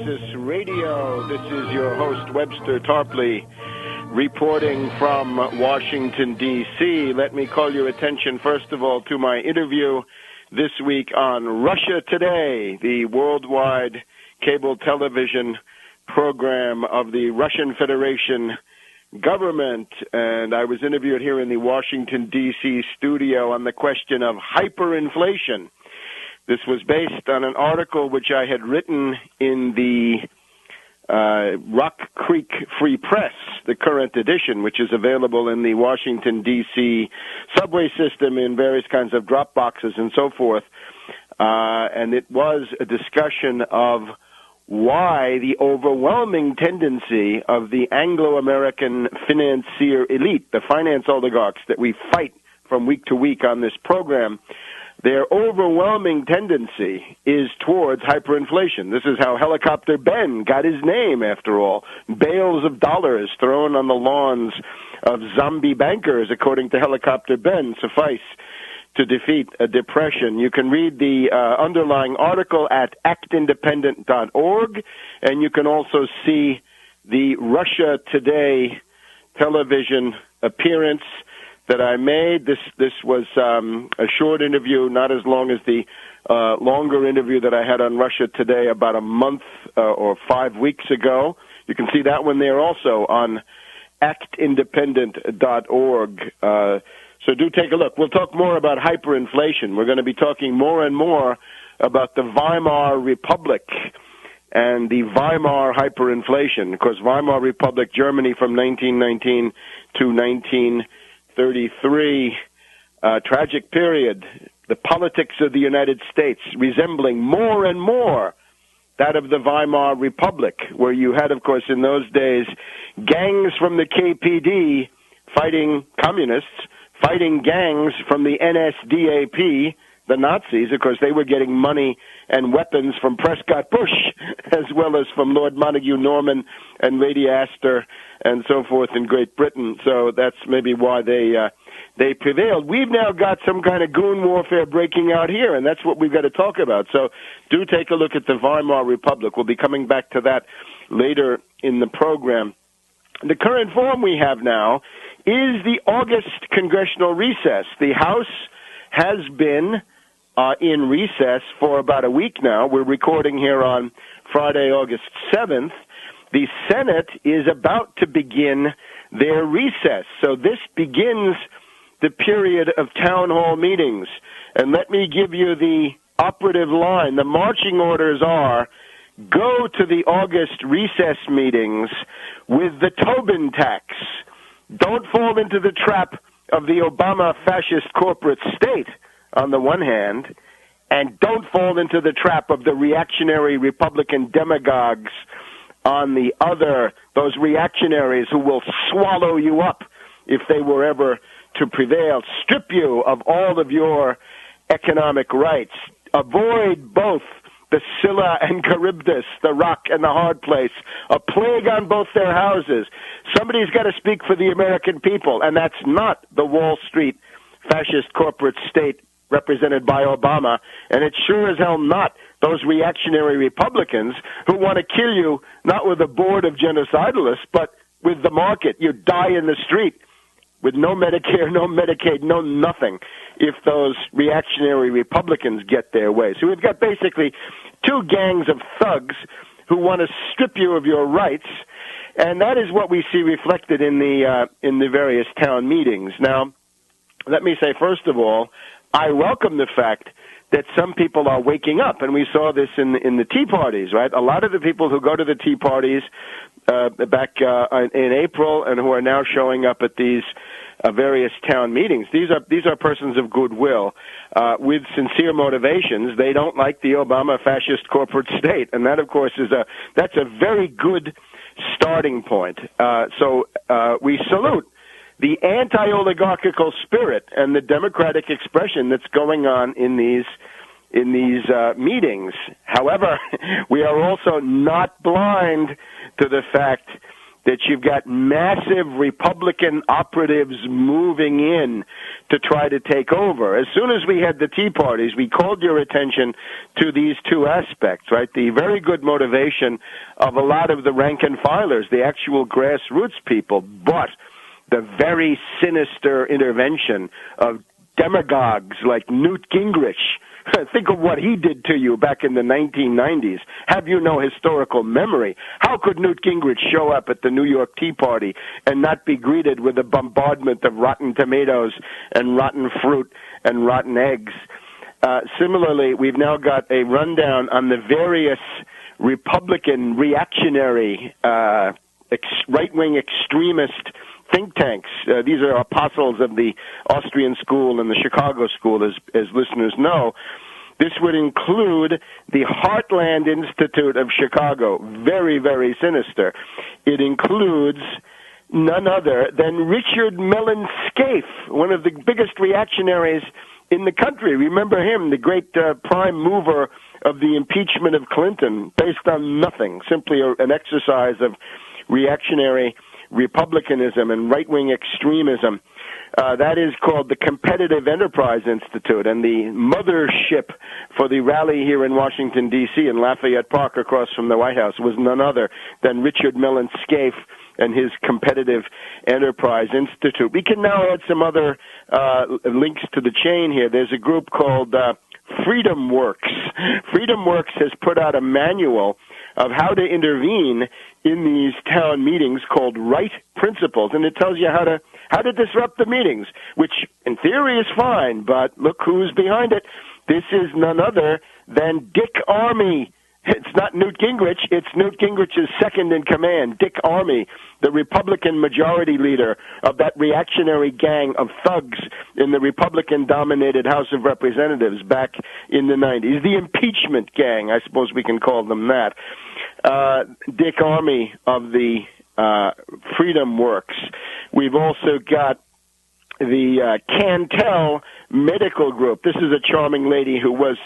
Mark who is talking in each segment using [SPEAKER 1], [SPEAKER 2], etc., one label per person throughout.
[SPEAKER 1] Crisis Radio. This is your host, Webster Tarpley, reporting from Washington, D.C. Let me call your attention, first of all, to my interview this week on Russia Today, the worldwide cable television program of the Russian Federation government. And I was interviewed here in the Washington, D.C. studio on the question of hyperinflation. This was based on an article which I had written in the Rock Creek Free Press, the current edition, which is available in the Washington, D.C. subway system in various kinds of drop boxes and so forth. And it was a discussion of why the overwhelming tendency of the Anglo-American financier elite, the finance oligarchs that we fight from week to week on this program, their overwhelming tendency is towards hyperinflation. This is how Helicopter Ben got his name, after all. Bales of dollars thrown on the lawns of zombie bankers, according to Helicopter Ben, suffice to defeat a depression. You can read the underlying article at actindependent.org, and you can also see the Russia Today television appearance that I made. This was a short interview, not as long as the longer interview that I had on Russia Today about a month or 5 weeks ago. You can see that one there also on actindependent.org. So do take a look. We'll talk more about hyperinflation. We're going to be talking more and more about the Weimar Republic and the Weimar hyperinflation. Of course, Weimar Republic, Germany from 1919 to 1933, tragic period. The politics of the United States resembling more and more that of the Weimar Republic, where you had, of course, in those days, gangs from the KPD fighting communists, fighting gangs from the NSDAP, the Nazis. Of course, they were getting money and weapons from Prescott Bush, as well as from Lord Montague Norman and Lady Astor and so forth in Great Britain. So that's maybe why they prevailed. We've now got some kind of goon warfare breaking out here, and that's what we've got to talk about. So do take a look at the Weimar Republic. We'll be coming back to that later in the program. The current form we have now is the August congressional recess. The House has been in recess for about a week now. We're recording here on Friday, August 7th. The Senate is about to begin their recess. So this begins the period of town hall meetings. And let me give you the operative line. The marching orders are, go to the August recess meetings with the Tobin tax. Don't fall into the trap of the Obama fascist corporate state, on the one hand, and don't fall into the trap of the reactionary Republican demagogues on the other, those reactionaries who will swallow you up if they were ever to prevail, strip you of all of your economic rights. Avoid both the Scylla and Charybdis, the rock and the hard place, a plague on both their houses. Somebody's got to speak for the American people, and that's not the Wall Street fascist corporate state represented by Obama, and it's sure as hell not those reactionary Republicans who want to kill you, not with a board of genocidalists, but with the market. You die in the street with no Medicare, no Medicaid, no nothing, if those reactionary Republicans get their way. So we've got basically two gangs of thugs who want to strip you of your rights, and that is what we see reflected in the various town meetings. Now, let me say, first of all, I welcome the fact that some people are waking up, and we saw this in the Tea Parties, right? A lot of the people who go to the Tea Parties back in April and who are now showing up at these various town meetings, these are persons of goodwill with sincere motivations. They don't like the Obama fascist corporate state, and that, of course, that's a very good starting point. So we salute the anti-oligarchical spirit and the democratic expression that's going on in these meetings. However, we are also not blind to the fact that you've got massive Republican operatives moving in to try to take over. As soon as we had the Tea Parties, we called your attention to these two aspects, right? The very good motivation of a lot of the rank and filers, the actual grassroots people, but the very sinister intervention of demagogues like Newt Gingrich. Think of what he did to you back in the 1990s. Have you no historical memory? How could Newt Gingrich show up at the New York Tea Party and not be greeted with a bombardment of rotten tomatoes and rotten fruit and rotten eggs? Similarly, we've now got a rundown on the various Republican reactionary right-wing extremist think tanks. These are apostles of the Austrian school and the Chicago school, as listeners know. This would include the Heartland Institute of Chicago, very, very sinister. It includes none other than Richard Mellon Scaife, one of the biggest reactionaries in the country. Remember him, the great prime mover of the impeachment of Clinton, based on nothing, simply an exercise of reactionary republicanism and right-wing extremism. That is called the Competitive Enterprise Institute, and the mothership for the rally here in Washington, D.C., in Lafayette Park across from the White House was none other than Richard Mellon Scaife and his Competitive Enterprise Institute. We can now add some other links to the chain here. There's a group called Freedom Works. Freedom Works has put out a manual of how to intervene in these town meetings called Right Principles, and it tells you how to disrupt the meetings, which in theory is fine, but look who's behind it. This is none other than Dick Armey. It's not Newt Gingrich, it's Newt Gingrich's second in command, Dick Armey, the Republican majority leader of that reactionary gang of thugs in the Republican-dominated House of Representatives back in the 90s. The impeachment gang, I suppose we can call them that. Dick Armey of the Freedom Works. We've also got the Cantel Medical Group. This is a charming lady who was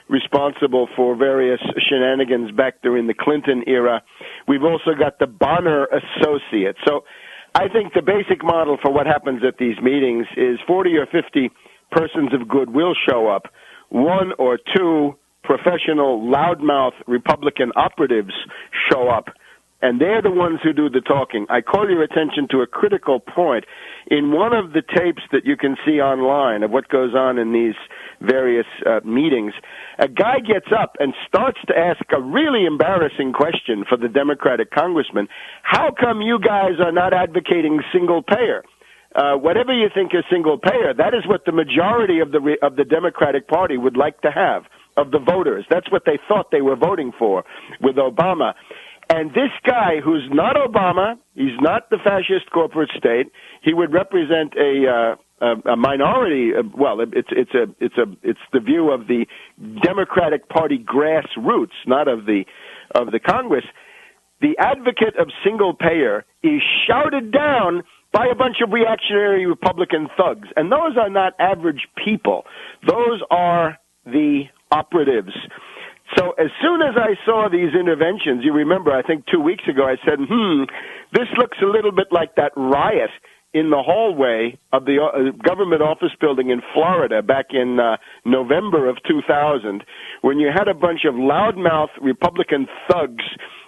[SPEAKER 1] responsible for various shenanigans back during the Clinton era. We've also got the Bonner Associates. So I think the basic model for what happens at these meetings is 40 or 50 persons of goodwill show up, one or two professional loudmouth Republican operatives show up, and they're the ones who do the talking. I call your attention to a critical point. In one of the tapes that you can see online of what goes on in these various meetings, a guy gets up and starts to ask a really embarrassing question for the Democratic congressman. How come you guys are not advocating single payer? Whatever you think is single payer, that is what the majority of the Democratic Party would like to have, of the voters. That's what they thought they were voting for with Obama. And this guy, who's not Obama, he's not the fascist corporate state. He would represent a minority. Well, it's the view of the Democratic Party grassroots, not of the Congress. The advocate of single payer is shouted down by a bunch of reactionary Republican thugs, and those are not average people. Those are the operatives. So as soon as I saw these interventions, you remember, I think 2 weeks ago, I said, this looks a little bit like that riot in the hallway of the government office building in Florida back in November of 2000, when you had a bunch of loudmouth Republican thugs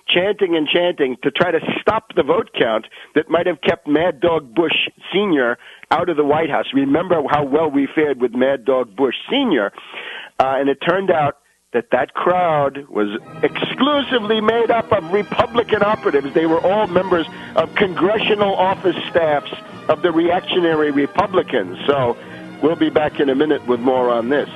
[SPEAKER 1] chanting and chanting to try to stop the vote count that might have kept Mad Dog Bush Sr. out of the White House. Remember how well we fared with Mad Dog Bush Sr., and it turned out that crowd was exclusively made up of Republican operatives. They were all members of congressional office staffs of the reactionary Republicans. So we'll be back in a minute with more on this.